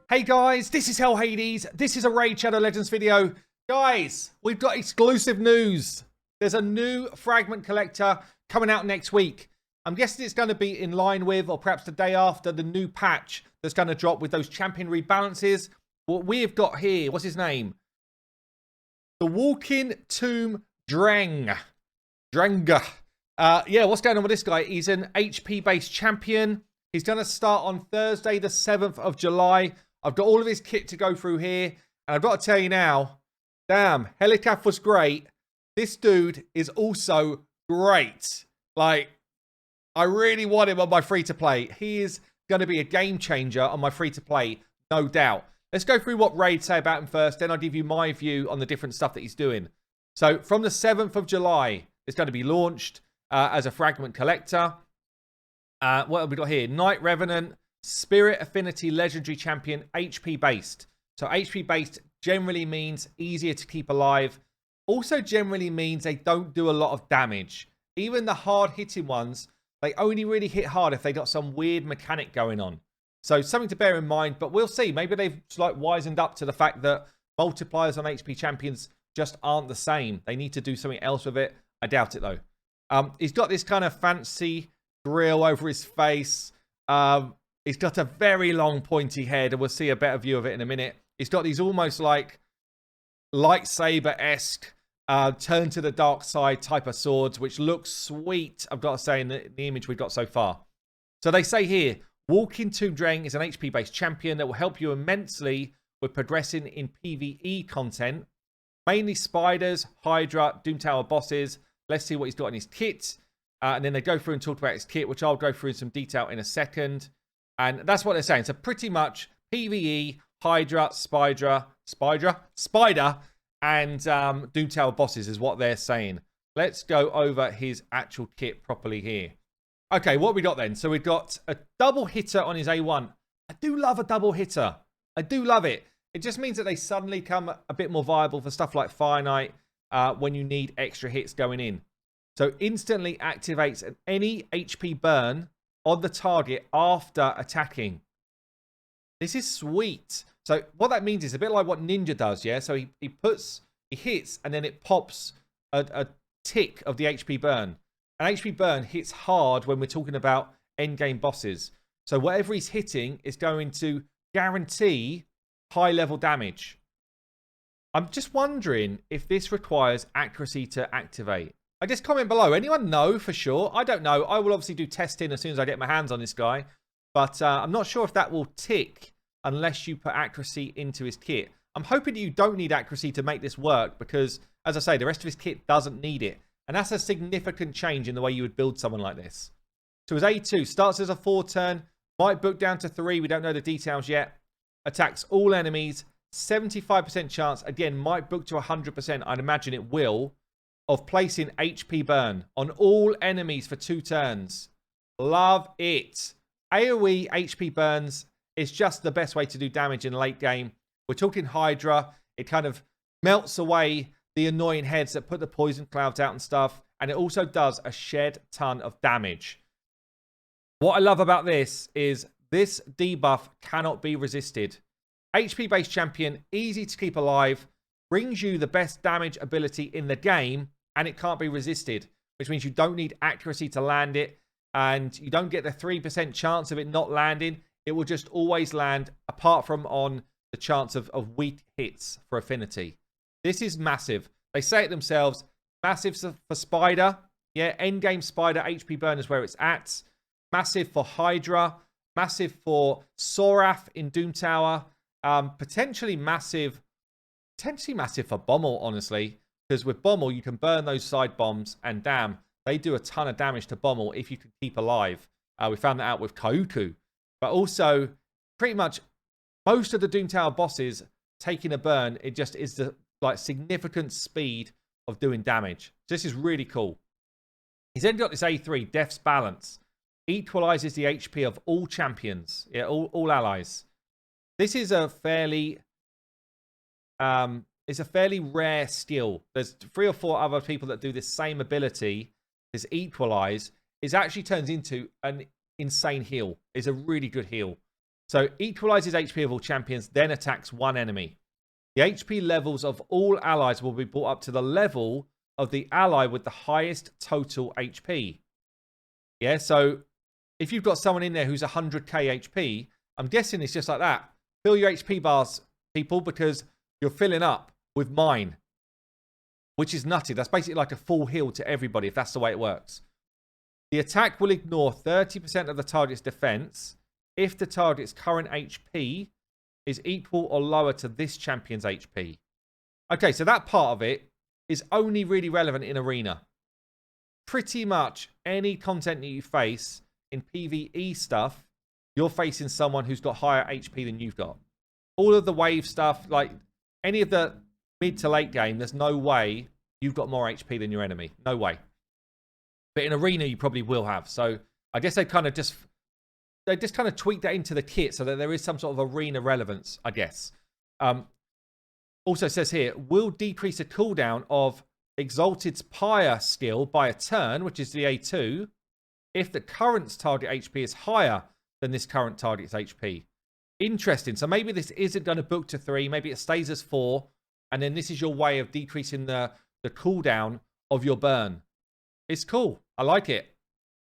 Hey guys, this is Hell Hades. This is a Raid Shadow Legends video. Guys, we've got exclusive news. There's a new fragment collector coming out next week. I'm guessing it's going to be in line with, or perhaps the day after, the new patch that's going to drop with those champion rebalances. What we've got here, what's his name? The Walking Tomb Dreng. Yeah, what's going on with this guy? He's an HP-based champion. He's going to start on Thursday, the 7th of July. I've got all of his kit to go through here. And I've got to tell you now, damn, Helicaf was great. This dude is also great. Like, I really want him on my free-to-play. He is going to be a game changer on my free-to-play, no doubt. Let's go through what raids say about him first. Then I'll give you my view on the different stuff that he's doing. So, from the 7th of July, it's going to be launched as a fragment collector. What have we got here? Knight Revenant, Spirit Affinity Legendary Champion, HP based. So HP based generally means easier to keep alive. Also generally means they don't do a lot of damage. Even the hard hitting ones, they only really hit hard if they got some weird mechanic going on. So something to bear in mind, but we'll see. Maybe they've like wisened up to the fact that multipliers on HP champions just aren't the same. They need to do something else with it. I doubt it though. He's got this kind of fancy grill over his face. He's got a very long pointy head, and we'll see a better view of it in a minute. He's got these almost like lightsaber-esque turn to the dark side type of swords, which looks sweet, I've got to say, in the image we've got so far. So they say here, Walking Tomb Dreng is an HP-based champion that will help you immensely with progressing in PvE content. Mainly spiders, Hydra, Doom Tower bosses. Let's see what he's got in his kit. And then they go through and talk about his kit, which I'll go through in some detail in a second. And that's what they're saying. So pretty much PvE, Hydra, Spider, and Doom Tower bosses is what they're saying. Let's go over his actual kit properly here. Okay, what we got then? So we've got a double hitter on his A1. I do love a double hitter. I do love it. It just means that they suddenly come a bit more viable for stuff like Fire Knight when you need extra hits going in. So instantly activates any HP burn on the target after attacking. This is sweet. So what that means is a bit like what Ninja does, yeah? So he hits, and then it pops a tick of the HP burn. And HP burn hits hard when we're talking about endgame bosses. So whatever he's hitting is going to guarantee high-level damage. I'm just wondering if this requires accuracy to activate. I just comment below. Anyone know for sure? I don't know. I will obviously do testing as soon as I get my hands on this guy. But I'm not sure if that will tick unless you put accuracy into his kit. I'm hoping you don't need accuracy to make this work because, as I say, the rest of his kit doesn't need it. And that's a significant change in the way you would build someone like this. So his A2 starts as a 4-turn. Might book down to 3. We don't know the details yet. Attacks all enemies. 75% chance. Again, might book to 100%. I'd imagine it will. Of placing HP burn on all enemies for 2 turns. Love it. AoE HP burns is just the best way to do damage in late game. We're talking Hydra. It kind of melts away the annoying heads that put the poison clouds out and stuff. And it also does a shed ton of damage. What I love about this is this debuff cannot be resisted. HP based champion, easy to keep alive, brings you the best damage ability in the game. And it can't be resisted, which means you don't need accuracy to land it. And you don't get the 3% chance of it not landing. It will just always land, apart from on the chance of weak hits for affinity. This is massive. They say it themselves. Massive for Spider. Yeah, endgame Spider HP burn is where it's at. Massive for Hydra. Massive for Sorath in Doom Tower. Potentially massive for Bommel, honestly. Because with Bommel, you can burn those side bombs, and damn, they do a ton of damage to Bommel if you can keep alive. We found that out with Kauku. But also, pretty much most of the Doom Tower bosses taking a burn, it just is the like significant speed of doing damage. So this is really cool. He's then got this A3, Death's Balance. Equalizes the HP of all champions. Yeah, all allies. This is a fairly... It's a fairly rare skill. There's 3 or 4 other people that do this same ability, this equalize. It actually turns into an insane heal. It's a really good heal. So equalizes HP of all champions, then attacks one enemy. The HP levels of all allies will be brought up to the level of the ally with the highest total HP. Yeah, so if you've got someone in there who's 100k HP, I'm guessing it's just like that. Fill your HP bars, people, because you're filling up with mine, which is nutty. That's basically like a full heal to everybody if that's the way it works. The attack will ignore 30% of the target's defense if the target's current HP is equal or lower to this champion's HP. Okay, so that part of it is only really relevant in Arena. Pretty much any content that you face in PvE stuff, you're facing someone who's got higher HP than you've got. All of the wave stuff, like any of the mid to late game, there's no way you've got more HP than your enemy. No way. But in Arena, you probably will have. So I guess they just kind of tweak that into the kit so that there is some sort of Arena relevance, I guess. Also says here, will decrease the cooldown of Exalted's Pyre skill by a turn, which is the A2, if the current target HP is higher than this current target's HP. Interesting. So maybe this isn't going to book to 3. Maybe it stays as 4. And then this is your way of decreasing the cooldown of your burn. It's cool. I like it.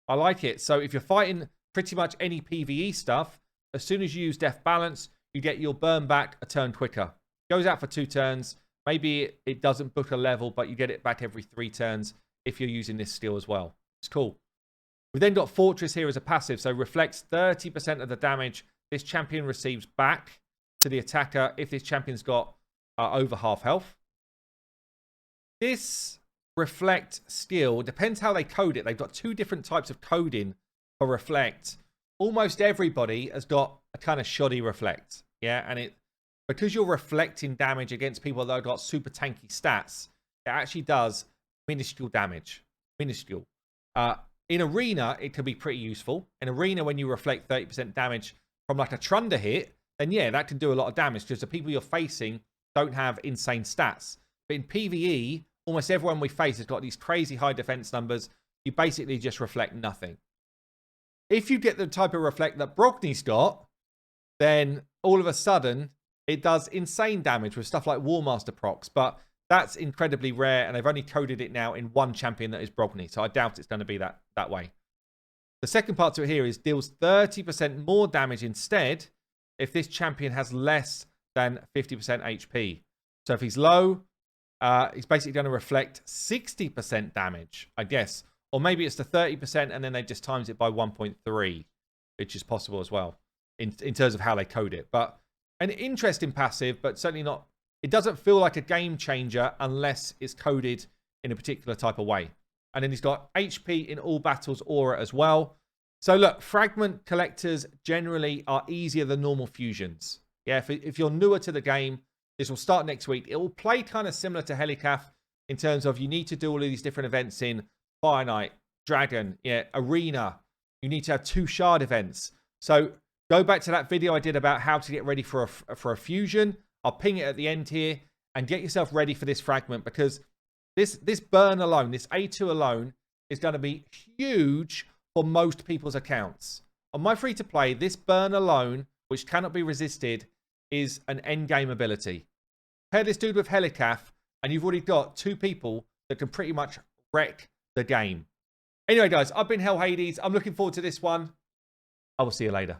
I like it. So if you're fighting pretty much any PvE stuff, as soon as you use Death Balance, you get your burn back a turn quicker. Goes out for 2 turns. Maybe it doesn't book a level, but you get it back every 3 turns if you're using this skill as well. It's cool. We've then got Fortress here as a passive, so reflects 30% of the damage this champion receives back to the attacker if this champion's got over half health. This Reflect skill, depends how they code it. They've got 2 different types of coding for Reflect. Almost everybody has got a kind of shoddy Reflect. Yeah, and because you're reflecting damage against people that have got super tanky stats, it actually does minuscule damage. Minuscule. In Arena, it can be pretty useful. In Arena, when you reflect 30% damage from like a Trunder hit, then yeah, that can do a lot of damage because the people you're facing don't have insane stats. But in PvE, almost everyone we face has got these crazy high defense numbers. You basically just reflect nothing. If you get the type of reflect that Brogni's got, then all of a sudden, it does insane damage with stuff like Warmaster procs, but that's incredibly rare, and they've only coded it now in 1 champion that is Brogni, so I doubt it's going to be that way. The second part to it here is deals 30% more damage instead if this champion has less than 50% HP. So if he's low, he's basically going to reflect 60% damage, I guess. Or maybe it's the 30% and then they just times it by 1.3, which is possible as well in terms of how they code it. But an interesting passive, but certainly not. It doesn't feel like a game changer unless it's coded in a particular type of way. And then he's got HP in all battles aura as well. So look, fragment collectors generally are easier than normal fusions. Yeah, if you're newer to the game, this will start next week. It will play kind of similar to Helicaf in terms of you need to do all of these different events in Fire Knight, Dragon, yeah, Arena. You need to have 2 shard events. So go back to that video I did about how to get ready for a fusion. I'll ping it at the end here and get yourself ready for this fragment because this burn alone, this A2 alone, is going to be huge for most people's accounts. On my free-to-play, this burn alone, which cannot be resisted, is an endgame ability. Pair this dude with Helicaf, and you've already got 2 people that can pretty much wreck the game. Anyway, guys, I've been Hell Hades. I'm looking forward to this one. I will see you later.